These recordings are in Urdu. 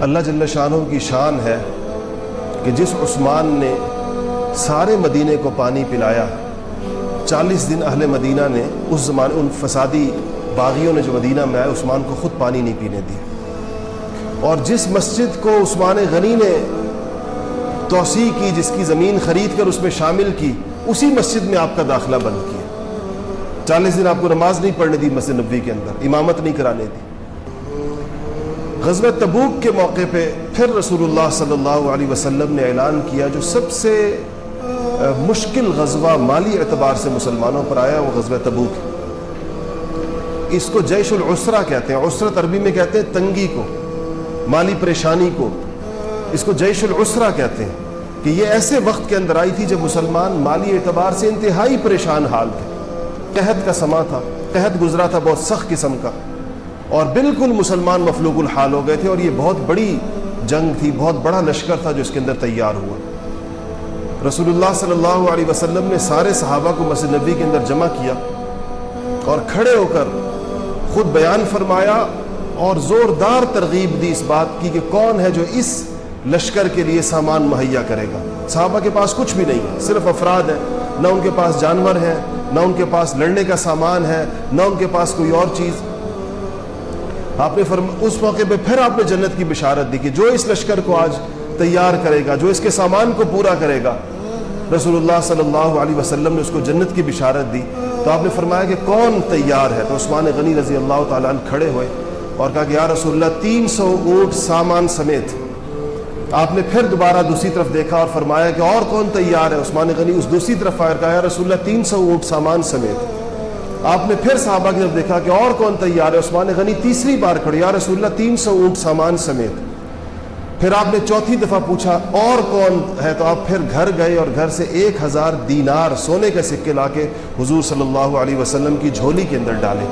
اللہ جل شانہ کی شان ہے کہ جس عثمان نے سارے مدینے کو پانی پلایا، 40 دن اہل مدینہ نے اس زمانے ان فسادی باغیوں نے جو مدینہ میں آئے عثمان کو خود پانی نہیں پینے دیا، اور جس مسجد کو عثمان غنی نے توسیع کی، جس کی زمین خرید کر اس میں شامل کی، اسی مسجد میں آپ کا داخلہ بند کیا۔ 40 دن آپ کو نماز نہیں پڑھنے دی مسجد نبوی کے اندر، امامت نہیں کرانے دی۔ غزوہ تبوک کے موقع پہ پھر رسول اللہ صلی اللہ علیہ وسلم نے اعلان کیا، جو سب سے مشکل غزوہ مالی اعتبار سے مسلمانوں پر آیا وہ غزوہ تبوک۔ اس کو جیش العسرہ کہتے ہیں، عسرت عربی میں کہتے ہیں تنگی کو، مالی پریشانی کو، اس کو جیش العسرہ کہتے ہیں کہ یہ ایسے وقت کے اندر آئی تھی جب مسلمان مالی اعتبار سے انتہائی پریشان حال تھے۔ قحط کا سما تھا، قحط گزرا تھا بہت سخت قسم کا، اور بالکل مسلمان مفلوج الحال ہو گئے تھے، اور یہ بہت بڑی جنگ تھی، بہت بڑا لشکر تھا جو اس کے اندر تیار ہوا۔ رسول اللہ صلی اللہ علیہ وسلم نے سارے صحابہ کو مسجد نبوی کے اندر جمع کیا اور کھڑے ہو کر خود بیان فرمایا اور زوردار ترغیب دی اس بات کی کہ کون ہے جو اس لشکر کے لیے سامان مہیا کرے گا۔ صحابہ کے پاس کچھ بھی نہیں، صرف افراد ہیں، نہ ان کے پاس جانور ہیں، نہ ان کے پاس لڑنے کا سامان ہے، نہ ان کے پاس کوئی اور چیز۔ آپ نے اس موقع پہ پھر آپ نے جنت کی بشارت دی کہ جو اس لشکر کو آج تیار کرے گا، جو اس کے سامان کو پورا کرے گا، رسول اللہ صلی اللہ علیہ وسلم نے اس کو جنت کی بشارت دی۔ تو آپ نے فرمایا کہ کون تیار ہے؟ تو عثمان غنی رضی اللہ تعالیٰ عنہ کھڑے ہوئے اور کہا کہ یا رسول اللہ 300 اونٹ سامان سمیت۔ آپ نے پھر دوبارہ دوسری طرف دیکھا اور فرمایا کہ اور کون تیار ہے؟ عثمان غنی اس دوسری طرف آئے، کہا یا رسول اللہ 300 اونٹ سامان سمیت۔ آپ نے پھر صحابہ کی طرف دیکھا کہ اور کون تیار ہے؟ عثمان غنی تیسری بار کھڑے، یا رسول اللہ 300 اونٹ سامان سمیت۔ پھر آپ نے چوتھی دفعہ پوچھا اور کون ہے؟ تو آپ پھر گھر گئے اور گھر سے 1000 دینار سونے کے سکے لا کے حضور صلی اللہ علیہ وسلم کی جھولی کے اندر ڈالے،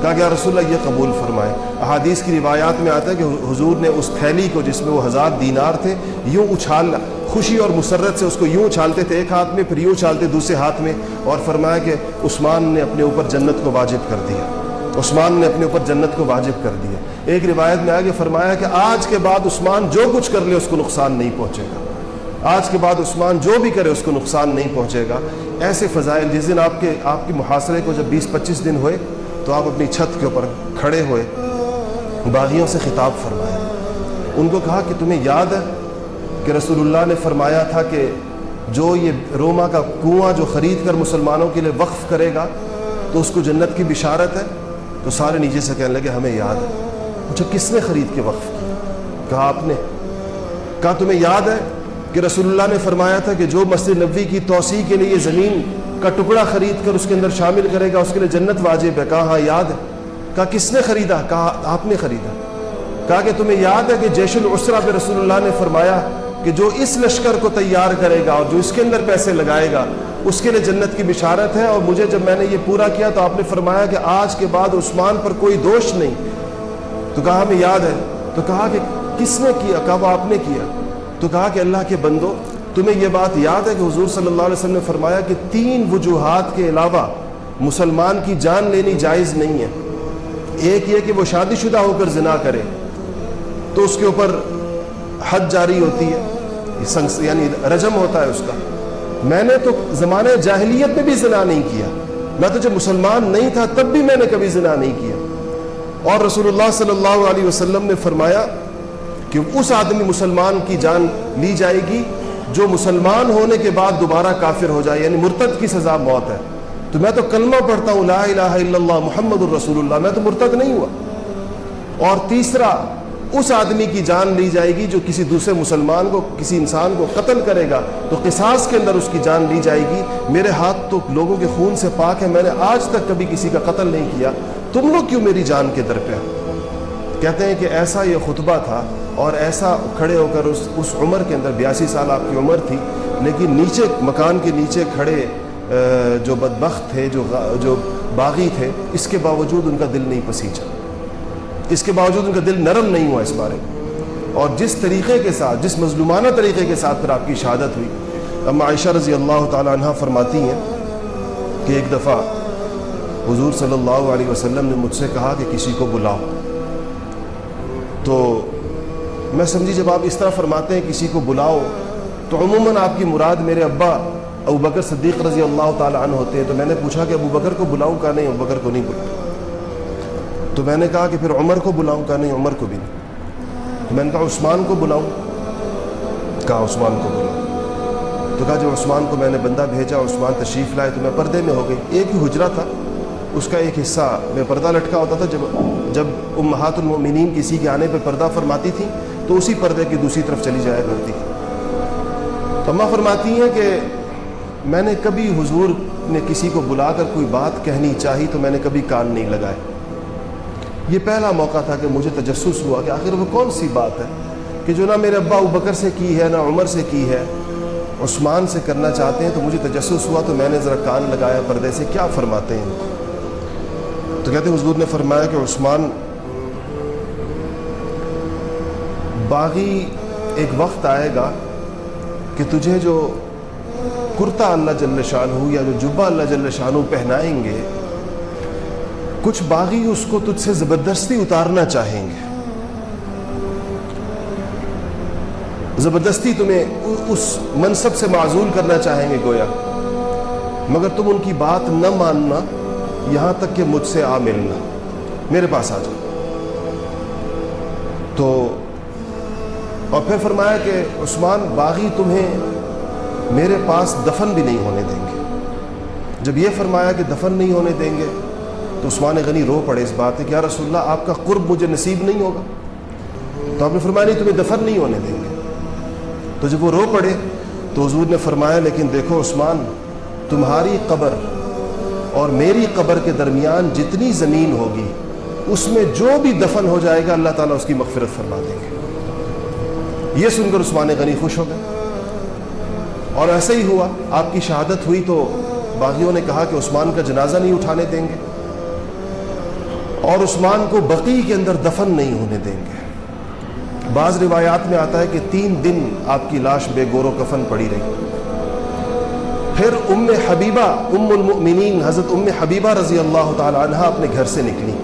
کہا کہ یا رسول اللہ یہ قبول فرمائے۔ احادیث کی روایات میں آتا ہے کہ حضور نے اس تھیلی کو جس میں وہ 1000 دینار تھے یوں اچھال، خوشی اور مسرت سے اس کو یوں اچھالتے تھے ایک ہاتھ میں، پھر یوں اچھالتے دوسرے ہاتھ میں، اور فرمایا کہ عثمان نے اپنے اوپر جنت کو واجب کر دیا، عثمان نے اپنے اوپر جنت کو واجب کر دیا۔ ایک روایت میں آگے فرمایا کہ آج کے بعد عثمان جو کچھ کر لے اس کو نقصان نہیں پہنچے گا، آج کے بعد عثمان جو بھی کرے اس کو نقصان نہیں پہنچے گا۔ ایسے فضائل، جس دن آپ کے محاصرے کو جب 20-25 دن ہوئے تو آپ اپنی چھت کے اوپر کھڑے ہوئے، باغیوں سے خطاب فرمایا، ان کو کہا کہ تمہیں یاد ہے کہ رسول اللہ نے فرمایا تھا کہ جو یہ روما کا کنواں جو خرید کر مسلمانوں کے لیے وقف کرے گا تو اس کو جنت کی بشارت ہے؟ تو سارے نیچے سے کہنے لگے ہمیں یاد ہے۔ پوچھا کس نے خرید کے وقف کیا؟ کہا آپ نے۔ کہا تمہیں یاد ہے کہ رسول اللہ نے فرمایا تھا کہ جو مسجد نبوی کی توسیع کے لیے زمین کا ٹکڑا خرید کر اس کے اندر شامل کرے گا اس کے لیے جنت واجب ہے؟ کہا ہاں یاد ہے۔ کہا کس نے خریدا؟ کہا آپ نے خریدا۔ کہا کہ تمہیں یاد ہے کہ جیش العسرہ پہ رسول اللہ نے فرمایا کہ جو اس لشکر کو تیار کرے گا اور جو اس کے اندر پیسے لگائے گا اس کے لیے جنت کی بشارت ہے، اور مجھے جب میں نے یہ پورا کیا تو آپ نے فرمایا کہ آج کے بعد عثمان پر کوئی دوش نہیں۔ تو کہا ہمیں یاد ہے۔ تو کہا کہ کس نے کیا؟ کہا وہ آپ نے کیا۔ تو کہا کہ اللہ کے بندو تمہیں یہ بات یاد ہے کہ حضور صلی اللہ علیہ وسلم نے فرمایا کہ 3 وجوہات کے علاوہ مسلمان کی جان لینی جائز نہیں ہے۔ ایک یہ کہ وہ شادی شدہ ہو کر زنا کرے تو اس کے اوپر حد جاری ہوتی ہے، یعنی رجم ہوتا ہے اس کا۔ میں نے تو زمانے جاہلیت میں بھی زنا نہیں کیا، میں تو جب مسلمان نہیں تھا تب بھی میں نے کبھی زنا نہیں کیا۔ اور رسول اللہ صلی اللہ علیہ وسلم نے فرمایا کہ اس آدمی مسلمان کی جان لی جائے گی جو مسلمان ہونے کے بعد دوبارہ کافر ہو جائے، یعنی مرتد کی سزا موت ہے۔ تو میں تو کلمہ پڑھتا ہوں لا الہ الا اللہ محمد الرسول اللہ، میں تو مرتد نہیں ہوا۔ اور تیسرا، اس آدمی کی جان لی جائے گی جو کسی دوسرے مسلمان کو، کسی انسان کو قتل کرے گا تو قصاص کے اندر اس کی جان لی جائے گی۔ میرے ہاتھ تو لوگوں کے خون سے پاک ہے، میں نے آج تک کبھی کسی کا قتل نہیں کیا، تم لوگ کیوں میری جان کے در پہ؟ کہتے ہیں کہ ایسا یہ خطبہ تھا اور ایسا کھڑے ہو کر اس عمر کے اندر 82 سال آپ کی عمر تھی، لیکن نیچے مکان کے نیچے کھڑے جو بدبخت تھے، جو باغی تھے، اس کے باوجود ان کا دل نہیں پسیجا، اس کے باوجود ان کا دل نرم نہیں ہوا اس بارے میں۔ اور جس طریقے کے ساتھ، جس مظلومانہ طریقے کے ساتھ پھر آپ کی شہادت ہوئی۔ اما عائشہ رضی اللہ تعالی عنہ فرماتی ہیں کہ ایک دفعہ حضور صلی اللہ علیہ وسلم نے مجھ سے کہا کہ کسی کو بلاؤ، تو میں سمجھی جب آپ اس طرح فرماتے ہیں کسی کو بلاؤ تو عموماً آپ کی مراد میرے ابا ابو بکر صدیق رضی اللہ تعالیٰ عنہ ہوتے ہیں. تو میں نے پوچھا کہ ابو بکر کو بلاؤں کا نہیں, ابو بکر کو نہیں بلاؤں. تو میں نے کہا کہ پھر عمر کو بلاؤں کا نہیں, عمر کو بھی نہیں. تو میں نے کہا عثمان کو بلاؤں, کہا عثمان کو بلاؤں. تو کہا جو عثمان کو میں نے بندہ بھیجا, عثمان تشریف لائے تو میں پردے میں ہو گئی. ایک ہی حجرہ تھا, اس کا ایک حصہ میں پردہ لٹکا ہوتا تھا. جب امہات المؤمنین کسی کے آنے پہ پردہ فرماتی تھیں تو اسی پردے کی دوسری طرف چلی جایا کرتی تھی. تو اماں فرماتی ہیں کہ میں نے کبھی حضور نے کسی کو بلا کر کوئی بات کہنی چاہی تو میں نے کبھی کان نہیں لگائے. یہ پہلا موقع تھا کہ مجھے تجسس ہوا کہ آخر وہ کون سی بات ہے کہ جو نہ میرے ابا ابو بکر سے کی ہے, نہ عمر سے کی ہے, عثمان سے کرنا چاہتے ہیں. تو مجھے تجسس ہوا تو میں نے ذرا کان لگایا پردے سے, کیا فرماتے ہیں. تو کہتے ہیں حضور نے فرمایا کہ عثمان, باغی ایک وقت آئے گا کہ تجھے جو کرتا اللہ جل شانہ یا جو جبہ اللہ جل شانہ پہنائیں گے, کچھ باغی اس کو تجھ سے زبردستی اتارنا چاہیں گے, زبردستی تمہیں اس منصب سے معزول کرنا چاہیں گے گویا, مگر تم ان کی بات نہ ماننا, یہاں تک کہ مجھ سے آ ملنا, میرے پاس آ جاؤ. تو اور پھر فرمایا کہ عثمان, باغی تمہیں میرے پاس دفن بھی نہیں ہونے دیں گے. جب یہ فرمایا کہ دفن نہیں ہونے دیں گے تو عثمان غنی رو پڑے اس بات ہے کہ یا رسول اللہ آپ کا قرب مجھے نصیب نہیں ہوگا. تو آپ نے فرمایا نہیں, تمہیں دفن نہیں ہونے دیں گے. تو جب وہ رو پڑے تو حضور نے فرمایا لیکن دیکھو عثمان, تمہاری قبر اور میری قبر کے درمیان جتنی زمین ہوگی اس میں جو بھی دفن ہو جائے گا اللہ تعالیٰ اس کی مغفرت فرما دیں گے. یہ سن کر عثمان غنی خوش ہو گئے اور ایسے ہی ہوا. آپ کی شہادت ہوئی تو باغیوں نے کہا کہ عثمان کا جنازہ نہیں اٹھانے دیں گے اور عثمان کو بقیع کے اندر دفن نہیں ہونے دیں گے. بعض روایات میں آتا ہے کہ 3 دن آپ کی لاش بے گور و کفن پڑی رہی. پھر ام حبیبہ ام المؤمنین حضرت ام حبیبہ رضی اللہ تعالی عنہ اپنے گھر سے نکلی.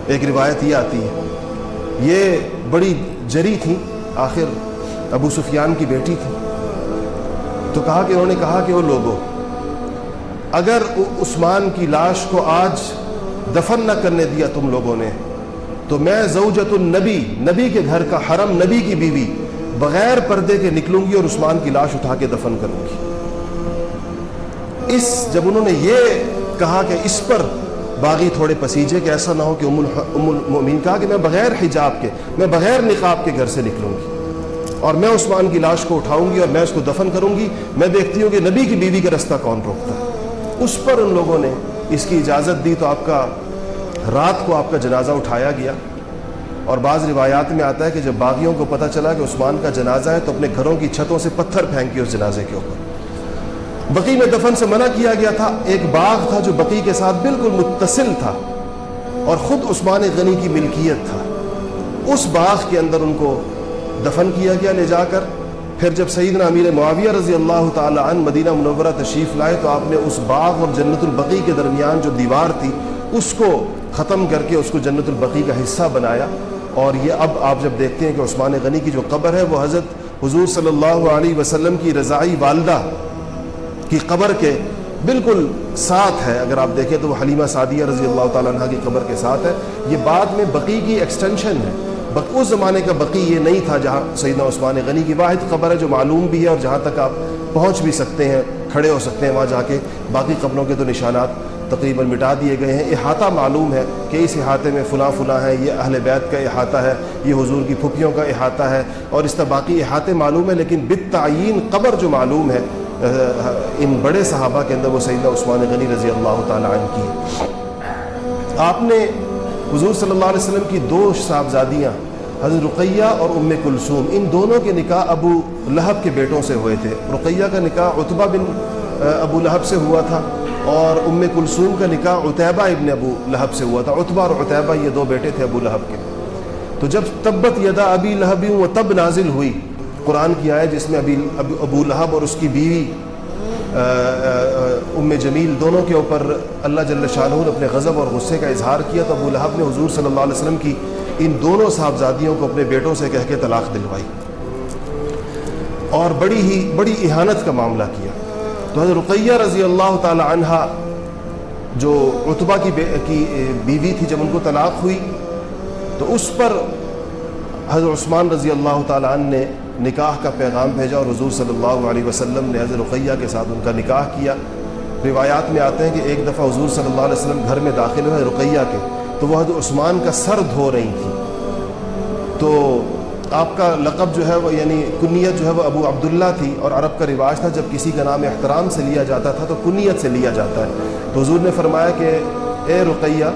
ایک روایت یہ آتی ہے, یہ بڑی جری تھی, آخر ابو سفیان کی بیٹی تھی. تو کہا کہ انہوں نے کہا کہ وہ لوگوں, اگر عثمان کی لاش کو آج دفن نہ کرنے دیا تم لوگوں نے تو میں زوجۃ النبی, نبی کے گھر کا حرم, نبی کی بیوی, بغیر پردے کے نکلوں گی اور عثمان کی لاش اٹھا کے دفن کروں گی. جب انہوں نے یہ کہا کہ اس پر باغی تھوڑے پسیجے کہ ایسا نہ ہو کہ ام المؤمنین کہا کہ میں بغیر حجاب کے, میں بغیر نقاب کے گھر سے نکلوں گی اور میں عثمان کی لاش کو اٹھاؤں گی اور میں اس کو دفن کروں گی, میں دیکھتی ہوں کہ نبی کی بیوی کا رستہ کون روکتا ہے. اس پر ان لوگوں نے اس کی اجازت دی تو رات کو آپ کا جنازہ اٹھایا گیا. اور بعض روایات میں آتا ہے کہ جب باغیوں کو پتہ چلا کہ عثمان کا جنازہ ہے تو اپنے گھروں کی چھتوں سے پتھر پھینکے اس جنازے کے اوپر. بقیع میں دفن سے منع کیا گیا تھا. ایک باغ تھا جو بقیع کے ساتھ بالکل متصل تھا اور خود عثمان غنی کی ملکیت تھا. اس باغ کے اندر ان کو دفن کیا گیا لے جا کر. پھر جب سیدنا امیر معاویہ رضی اللہ تعالی عنہ مدینہ منورہ تشریف لائے تو آپ نے اس باغ اور جنت البقیع کے درمیان جو دیوار تھی اس کو ختم کر کے اس کو جنت البقیع کا حصہ بنایا. اور یہ اب آپ جب دیکھتے ہیں کہ عثمان غنی کی جو قبر ہے وہ حضرت حضور صلی اللہ علیہ وسلم کی رضائی والدہ کی قبر کے بالکل ساتھ ہے. اگر آپ دیکھیں تو وہ حلیمہ سعدیہ رضی اللہ تعالیٰ عنہ کی قبر کے ساتھ ہے. یہ بعد میں بقیع کی ایکسٹینشن ہے. اس زمانے کا بقیع یہ نہیں تھا جہاں سیدنا عثمان غنی کی واحد قبر ہے جو معلوم بھی ہے اور جہاں تک آپ پہنچ بھی سکتے ہیں, کھڑے ہو سکتے ہیں وہاں جا کے. باقی قبروں کے تو نشانات تقریباً مٹا دیے گئے ہیں. احاطہ معلوم ہے کہ اس احاطے میں فلاں فلاں ہے, یہ اہل بیت کا احاطہ ہے, یہ حضور کی پھپھیوں کا احاطہ ہے, اور اس طرح باقی احاطے معلوم ہے. لیکن بالتعیین قبر جو معلوم ہے ان بڑے صحابہ کے اندر وہ سیدنا عثمان غنی رضی اللہ تعالیٰ عنہ کی. آپ نے حضور صلی اللہ علیہ وسلم کی 2 صاحبزادیاں حضرت رقیہ اور ام کلثوم, ان دونوں کے نکاح ابو لہب کے بیٹوں سے ہوئے تھے. رقیہ کا نکاح عتبہ بن ابو لہب سے ہوا تھا اور ام کلثوم کا نکاح عتیبہ ابن ابو لہب سے ہوا تھا. عتبہ اور عتیبہ یہ 2 بیٹے تھے ابو لہب کے. تو جب تبت یدا ابی لہب و تب نازل ہوئی قرآن کی آیت جس میں ابو لہب اور اس کی بیوی جمیل دونوں کے اوپر اللہ جل شانہ نے اپنے غضب اور غصے کا اظہار کیا تو ابو لہب نے حضور صلی اللہ علیہ وسلم کی ان دونوں صاحبزادیوں کو اپنے بیٹوں سے کہہ کے طلاق دلوائی اور بڑی اہانت کا معاملہ کیا. تو حضرت رقیہ رضی اللہ تعالی عنہ جو عتبہ کی بیوی تھی، جب ان کو طلاق ہوئی تو اس پر حضرت عثمان رضی اللہ تعالی عنہ نے نکاح کا پیغام بھیجا اور حضور صلی اللہ علیہ وسلم نے حضرت رقیہ کے ساتھ ان کا نکاح کیا. روایات میں آتے ہیں کہ ایک دفعہ حضور صلی اللہ علیہ وسلم گھر میں داخل ہوئے رقیہ کے، تو وہ حضرت عثمان کا سر دھو رہی تھی. تو آپ کا لقب جو ہے وہ یعنی کنیت جو ہے وہ ابو عبداللہ تھی، اور عرب کا رواج تھا جب کسی کا نام احترام سے لیا جاتا تھا تو کنیت سے لیا جاتا ہے. تو حضور نے فرمایا کہ اے رقیہ،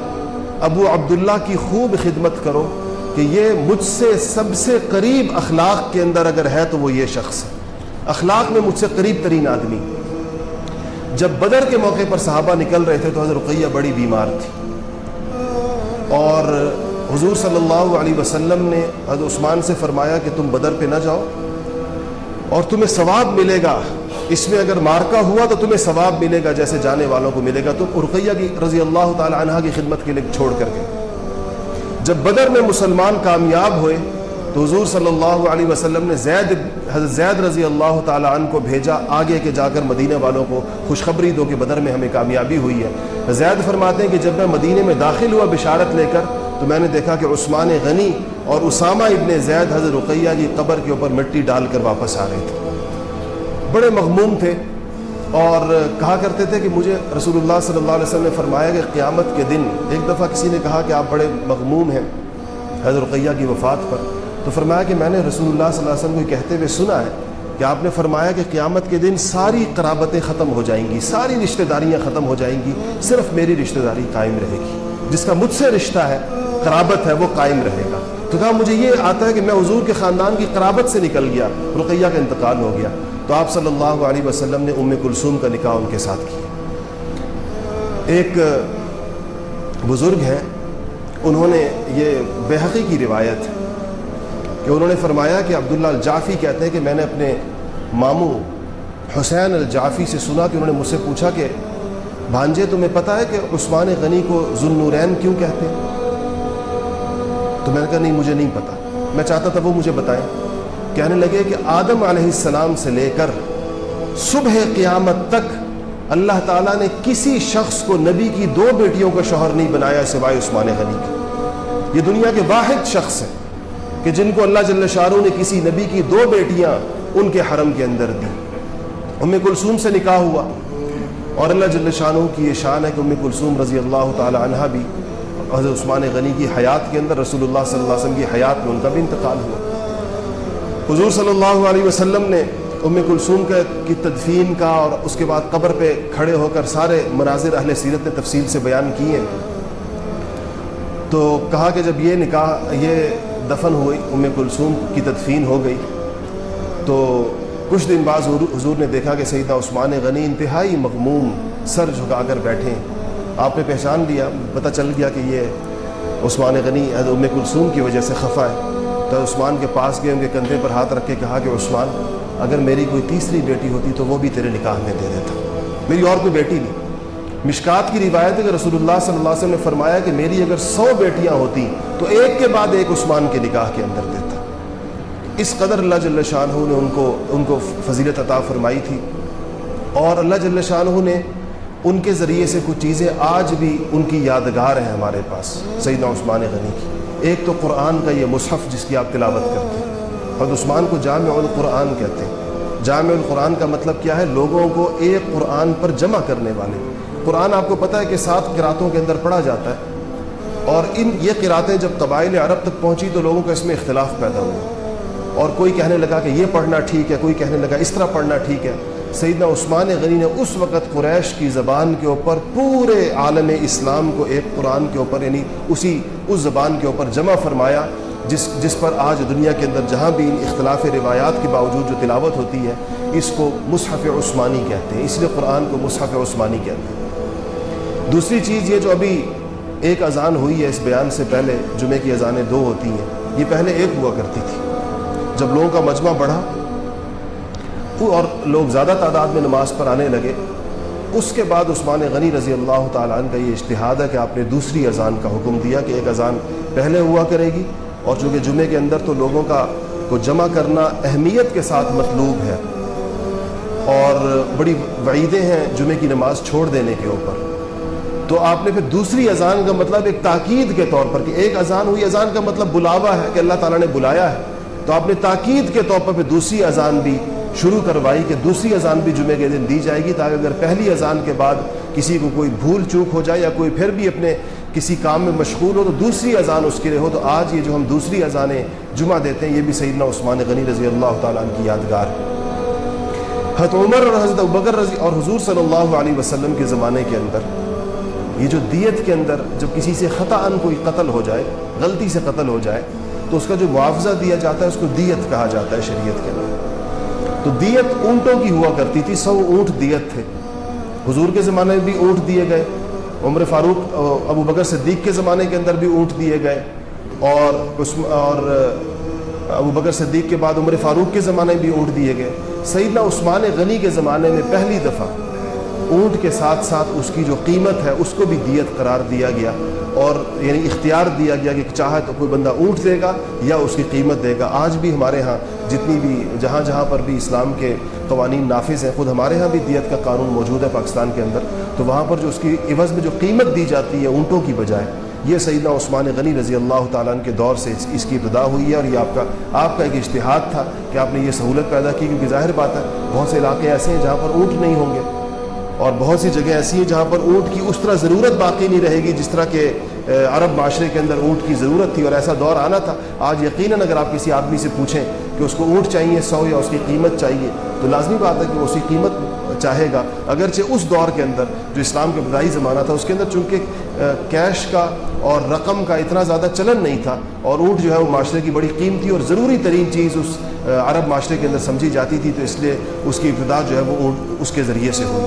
ابو عبداللہ کی خوب خدمت کرو کہ یہ مجھ سے سب سے قریب اخلاق کے اندر اگر ہے تو وہ یہ شخص ہے، اخلاق میں مجھ سے قریب ترین آدمی. جب بدر کے موقع پر صحابہ نکل رہے تھے تو حضرت رقیہ بڑی بیمار تھی، اور حضور صلی اللہ علیہ وسلم نے حضرت عثمان سے فرمایا کہ تم بدر پہ نہ جاؤ اور تمہیں ثواب ملے گا، اس میں اگر مارکا ہوا تو تمہیں ثواب ملے گا جیسے جانے والوں کو ملے گا. تم رقیہ کی رضی اللہ تعالی عنہ کی خدمت کے لیے چھوڑ کر گئے. جب بدر میں مسلمان کامیاب ہوئے تو حضور صلی اللہ علیہ وسلم نے حضرت زید رضی اللہ تعالی عنہ کو بھیجا آگے کے جا کر مدینہ والوں کو خوشخبری دو کہ بدر میں ہمیں کامیابی ہوئی ہے. زید فرماتے ہیں کہ جب میں مدینہ میں داخل ہوا بشارت لے کر تو میں نے دیکھا کہ عثمان غنی اور اسامہ ابن زید حضرت رقیہ کی قبر کے اوپر مٹی ڈال کر واپس آ رہے تھے. بڑے مغموم تھے اور کہا کرتے تھے کہ مجھے رسول اللہ صلی اللہ علیہ وسلم نے فرمایا کہ قیامت کے دن، ایک دفعہ کسی نے کہا کہ آپ بڑے مغموم ہیں حضرت رقیہ کی وفات پر، تو فرمایا کہ میں نے رسول اللہ صلی اللہ علیہ وسلم کو کہتے ہوئے سنا ہے کہ آپ نے فرمایا کہ قیامت کے دن ساری قرابتیں ختم ہو جائیں گی، ساری رشتہ داریاں ختم ہو جائیں گی، صرف میری رشتہ داری قائم رہے گی، جس کا مجھ سے رشتہ ہے، قرابت ہے، وہ قائم رہے گا. تو کہا مجھے یہ آتا ہے کہ میں حضور کے خاندان کی قرابت سے نکل گیا، رقیہ کا انتقال ہو گیا. تو آپ صلی اللہ علیہ وسلم نے ام کلثوم کا نکاح ان کے ساتھ کیا. ایک بزرگ ہیں، انہوں نے، یہ بیہقی کی روایت ہے کہ انہوں نے فرمایا کہ عبداللہ الجعفی کہتے ہیں کہ میں نے اپنے ماموں حسین الجعفی سے سنا کہ انہوں نے مجھ سے پوچھا کہ بھانجے تمہیں پتہ ہے کہ عثمان غنی کو ذو النورین کیوں کہتے ہیں؟ تو میں نے کہا نہیں، مجھے نہیں پتہ، میں چاہتا تھا وہ مجھے بتائیں. کہنے لگے کہ آدم علیہ السلام سے لے کر صبح قیامت تک اللہ تعالیٰ نے کسی شخص کو نبی کی 2 بیٹیوں کا شوہر نہیں بنایا سوائے عثمان غنی کے. یہ دنیا کے واحد شخص ہیں کہ جن کو اللہ جل شانہ نے کسی نبی کی 2 بیٹیاں ان کے حرم کے اندر دی. ام کلثوم سے نکاح ہوا اور اللہ جل شانہ کی یہ شان ہے کہ ام کلثوم رضی اللہ تعالی عنہا بھی حضرت عثمان غنی کی حیات کے اندر، رسول اللہ صلی اللہ علیہ وسلم کی حیات میں ان کا بھی انتقال ہوا. حضور صلی اللہ علیہ وسلم نے ام کلثوم کی تدفین کا اور اس کے بعد قبر پہ کھڑے ہو کر سارے مناظر اہل سیرت نے تفصیل سے بیان کیے. تو کہا کہ جب یہ دفن ہوئی، ام کلثوم کی تدفین ہو گئی، تو کچھ دن بعد حضور نے دیکھا کہ سیدنا عثمان غنی انتہائی مغموم سر جھکا کر بیٹھے ہیں. آپ نے پہچان لیا، پتہ چل گیا کہ یہ عثمان غنی ام کلثوم کی وجہ سے خفا ہے. تو عثمان کے پاس گئے، ان کے کندھے پر ہاتھ رکھ کے کہا کہ عثمان، اگر میری کوئی تیسری بیٹی ہوتی تو وہ بھی تیرے نکاح میں دے دیتا، میری اور کوئی بیٹی نہیں. مشکات کی روایت ہے کہ رسول اللہ صلی اللہ علیہ وسلم نے فرمایا کہ میری اگر 100 بیٹیاں ہوتی تو ایک کے بعد ایک عثمان کے نکاح کے اندر دیتا. اس قدر اللہ جل شانہ نے ان کو فضیلت عطا فرمائی تھی، اور اللہ جل شانہ نے ان کے ذریعے سے کچھ چیزیں آج بھی ان کی یادگار ہیں ہمارے پاس سیدنا عثمان غنی کی. ایک تو قرآن کا یہ مصحف جس کی آپ تلاوت کرتے ہیں، اور عثمان کو جامع القرآن کہتے ہیں. جامع القرآن کا مطلب کیا ہے؟ لوگوں کو ایک قرآن پر جمع کرنے والے. قرآن آپ کو پتہ ہے کہ 7 قراتوں کے اندر پڑھا جاتا ہے، اور یہ قراتیں جب قبائل عرب تک پہنچی تو لوگوں کا اس میں اختلاف پیدا ہوا، اور کوئی کہنے لگا کہ یہ پڑھنا ٹھیک ہے، کوئی کہنے لگا اس طرح پڑھنا ٹھیک ہے. سیدنا عثمان غنی نے اس وقت قریش کی زبان کے اوپر پورے عالم اسلام کو ایک قرآن کے اوپر، یعنی اس زبان کے اوپر جمع فرمایا، جس پر آج دنیا کے اندر جہاں بھی ان اختلاف روایات کے باوجود جو تلاوت ہوتی ہے، اس کو مصحف عثمانی کہتے ہیں. اس لیے قرآن کو مصحف عثمانی کہتے ہیں. دوسری چیز یہ جو ابھی ایک اذان ہوئی ہے اس بیان سے پہلے، جمعے کی اذانیں 2 ہوتی ہیں، یہ پہلے ایک ہوا کرتی تھی. جب لوگوں کا مجمع بڑھا اور لوگ زیادہ تعداد میں نماز پر آنے لگے، اس کے بعد عثمان غنی رضی اللہ تعالیٰ عنہ کا یہ اجتہاد ہے کہ آپ نے دوسری اذان کا حکم دیا کہ ایک اذان پہلے ہوا کرے گی، اور چونکہ جمعے کے اندر تو لوگوں کو جمع کرنا اہمیت کے ساتھ مطلوب ہے اور بڑی وعیدیں ہیں جمعے کی نماز چھوڑ دینے کے اوپر، تو آپ نے پھر دوسری اذان کا مطلب ایک تاکید کے طور پر کہ ایک اذان ہوئی، اذان کا مطلب بلاوا ہے کہ اللہ تعالیٰ نے بلایا ہے، تو آپ نے تاکید کے طور پر پھر دوسری اذان بھی شروع کروائی کہ دوسری اذان بھی جمعے کے دن دی جائے گی، تاکہ اگر پہلی اذان کے بعد کسی کو کوئی بھول چوک ہو جائے یا کوئی پھر بھی اپنے کسی کام میں مشغول ہو تو دوسری اذان اس کے لیے ہو۔ تو آج یہ جو ہم دوسری اذانیں جمعہ دیتے ہیں یہ بھی سیدنا عثمان غنی رضی اللہ تعالیٰ عنہ کی یادگار ہے۔ حضرت عمر اور حضرت ابوبکر رضی اور حضور صلی اللہ علیہ وسلم کے زمانے کے اندر یہ جو دیت کے اندر جب کسی سے خطأً کوئی قتل ہو جائے، غلطی سے قتل ہو جائے، تو اس کا جو معاوضہ دیا جاتا ہے اس کو دیت کہا جاتا ہے شریعت کے اندر۔ تو دیت اونٹوں کی ہوا کرتی تھی، 100 اونٹ دیت تھے۔ حضور کے زمانے میں بھی اونٹ دیے گئے، عمر فاروق ابوبکر صدیق کے زمانے کے اندر بھی اونٹ دیے گئے، اور ابوبکر صدیق کے بعد عمر فاروق کے زمانے میں بھی اونٹ دیے گئے۔ سیدنا عثمان غنی کے زمانے میں پہلی دفعہ اونٹ کے ساتھ ساتھ اس کی جو قیمت ہے اس کو بھی دیت قرار دیا گیا، اور یعنی اختیار دیا گیا کہ چاہے تو کوئی بندہ اونٹ دے گا یا اس کی قیمت دے گا۔ آج بھی ہمارے ہاں جتنی بھی جہاں پر بھی اسلام کے قوانین نافذ ہیں، خود ہمارے ہاں بھی دیت کا قانون موجود ہے پاکستان کے اندر، تو وہاں پر جو اس کی عوض میں جو قیمت دی جاتی ہے اونٹوں کی بجائے، یہ سیدنا عثمان غنی رضی اللہ تعالیٰ عنہ کے دور سے اس کی ابتدا ہوئی ہے، اور یہ آپ کا ایک اجتہاد تھا کہ آپ نے یہ سہولت پیدا کی، کیونکہ ظاہر بات ہے بہت سے علاقے ایسے ہیں جہاں پر اونٹ نہیں ہوں گے، اور بہت سی جگہ ایسی ہیں جہاں پر اونٹ کی اس طرح ضرورت باقی نہیں رہے گی جس طرح کہ عرب معاشرے کے اندر اونٹ کی ضرورت تھی، اور ایسا دور آنا تھا۔ آج یقیناً اگر آپ کسی آدمی سے پوچھیں کہ اس کو اونٹ چاہیے 100 یا اس کی قیمت چاہیے، تو لازمی بات ہے کہ وہ اسی قیمت چاہے گا، اگرچہ اس دور کے اندر جو اسلام کا ابتدائی زمانہ تھا اس کے اندر چونکہ کیش کا اور رقم کا اتنا زیادہ چلن نہیں تھا، اور اونٹ جو ہے وہ معاشرے کی بڑی قیمتی اور ضروری ترین چیز اس عرب معاشرے کے اندر سمجھی جاتی تھی، تو اس لیے اس کی ابتدا جو ہے وہ اونٹ اس کے ذریعے سے ہوئی۔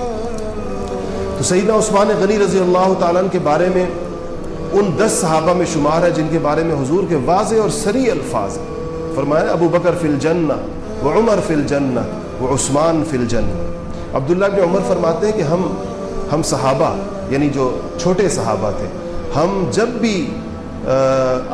تو سیدنا عثمان غنی رضی اللہ تعالیٰ عنہ کے بارے میں ان 10 صحابہ میں شمار ہے جن کے بارے میں حضور کے واضح اور صریح الفاظ ہیں۔ فرمایا ابو بکر فی الجنہ وعمر فی الجنہ وعثمان فی الجنہ۔ عبداللہ بن عمر فرماتے ہیں کہ ہم صحابہ یعنی جو چھوٹے صحابہ تھے، ہم جب بھی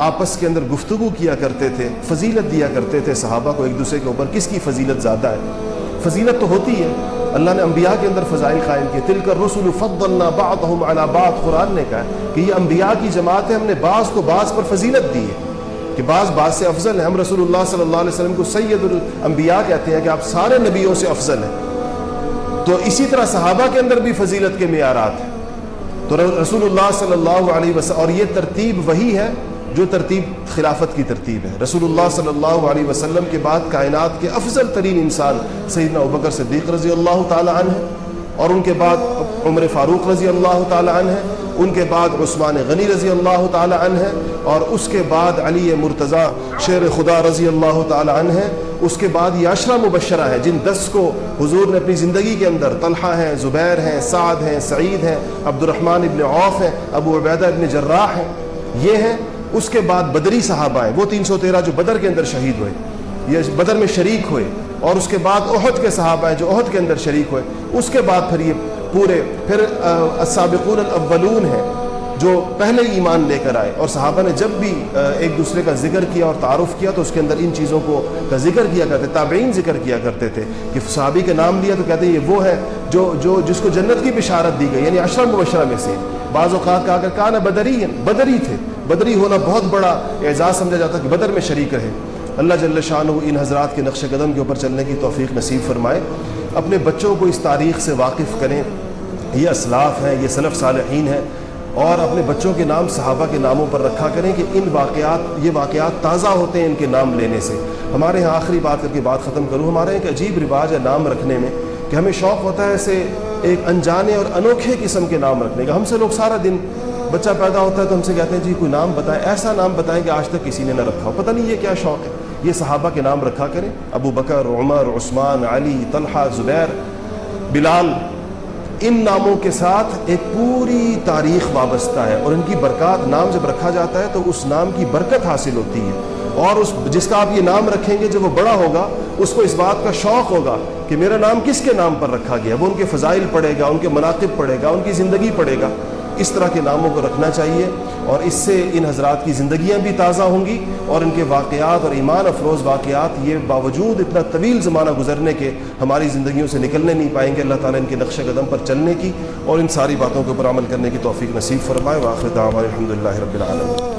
آپس کے اندر گفتگو کیا کرتے تھے، فضیلت دیا کرتے تھے صحابہ کو ایک دوسرے کے اوپر، کس کی فضیلت زیادہ ہے۔ فضیلت تو ہوتی ہے، اللہ نے انبیاء کے اندر فضائل قائم کیے، تلک الرسل فضلنا بعضهم علی بعض، قرآن نے کہا ہے کہ یہ انبیاء کی جماعت ہے، ہم نے بعض کو بعض پر فضیلت دی ہے کہ بعض سے افضل ہیں۔ ہم رسول اللہ صلی اللہ علیہ وسلم کو سید الانبیاء کہتے ہیں کہ آپ سارے نبیوں سے افضل ہیں، تو اسی طرح صحابہ کے اندر بھی فضیلت کے معیارات ہیں۔ تو رسول اللہ صلی اللہ علیہ وسلم، اور یہ ترتیب وہی ہے جو ترتیب خلافت کی ترتیب ہے۔ رسول اللہ صلی اللہ علیہ وسلم کے بعد کائنات کے افضل ترین انسان سیدنا ابوبکر صدیق رضی اللہ تعالی عنہ ہیں، اور ان کے بعد عمر فاروق رضی اللہ تعالی عنہ ہیں، ان کے بعد عثمان غنی رضی اللہ تعالی عنہ ہیں، اور اس کے بعد علی مرتضیٰ شیر خدا رضی اللہ تعالی عنہ ہیں۔ اس کے بعد یہ 10 مبشرہ ہیں جن 10 کو حضور نے اپنی زندگی کے اندر، طلحہ ہیں، زبیر ہیں، سعد ہیں، سعید ہیں، عبد الرحمن ابن عوف ہیں، ابو عبیدہ ابن جراح ہیں، یہ ہیں۔ اس کے بعد بدری صحابہ ہیں، وہ 313 جو بدر کے اندر شہید ہوئے، یہ بدر میں شریک ہوئے، اور اس کے بعد احد کے صحابہ ہیں جو احد کے اندر شریک ہوئے۔ اس کے بعد پھر یہ پھر السابقون الاولون ہیں جو پہلے ایمان لے کر آئے، اور صحابہ نے جب بھی ایک دوسرے کا ذکر کیا اور تعارف کیا تو اس کے اندر ان چیزوں کا ذکر کیا کرتے، تابعین ذکر کیا کرتے تھے کہ صحابی کا نام لیا تو کہتے ہیں یہ وہ ہے جو جس کو جنت کی بشارت دی گئی، یعنی 10 مبشرہ میں سے۔ بعض اوقات کہا کہ کان بدری، بدری تھے، بدری ہونا بہت بڑا اعزاز سمجھا جاتا کہ بدر میں شریک رہے۔ اللہ جل شانہ ان حضرات کے نقش قدم کے اوپر چلنے کی توفیق نصیب فرمائے۔ اپنے بچوں کو اس تاریخ سے واقف کریں، یہ اسلاف ہیں، یہ سلف صالحین ہیں، اور اپنے بچوں کے نام صحابہ کے ناموں پر رکھا کریں کہ یہ واقعات تازہ ہوتے ہیں ان کے نام لینے سے۔ ہمارے ہاں آخری بات کر کے بات ختم کروں، ہمارے ایک عجیب رواج ہے نام رکھنے میں کہ ہمیں شوق ہوتا ہے ایسے ایک انجانے اور انوکھے قسم کے نام رکھنے کا۔ ہم سے لوگ سارا دن، بچہ پیدا ہوتا ہے تو ہم سے کہتے ہیں جی کوئی نام بتائیں، ایسا نام بتائیں کہ آج تک کسی نے نہ رکھا ہو، پتہ نہیں یہ کیا شوق ہے۔ یہ صحابہ کے نام رکھا کریں، ابو بکر، عمر، عثمان، علی، طلحہ، زبیر، بلال، ان ناموں کے ساتھ ایک پوری تاریخ وابستہ ہے، اور ان کی برکات، نام جب رکھا جاتا ہے تو اس نام کی برکت حاصل ہوتی ہے، اور جس کا آپ یہ نام رکھیں گے جب وہ بڑا ہوگا اس کو اس بات کا شوق ہوگا کہ میرا نام کس کے نام پر رکھا گیا، وہ ان کے فضائل پڑھے گا، ان کے مناقب پڑھے گا، ان کی زندگی پڑھے گا۔ اس طرح کے ناموں کو رکھنا چاہیے، اور اس سے ان حضرات کی زندگیاں بھی تازہ ہوں گی، اور ان کے واقعات اور ایمان افروز واقعات یہ باوجود اتنا طویل زمانہ گزرنے کے ہماری زندگیوں سے نکلنے نہیں پائیں گے۔ اللہ تعالیٰ ان کے نقش قدم پر چلنے کی اور ان ساری باتوں کے اوپر عمل کرنے کی توفیق نصیب فرمائے۔ وآخر دعوانا الحمدللہ رب العالمین۔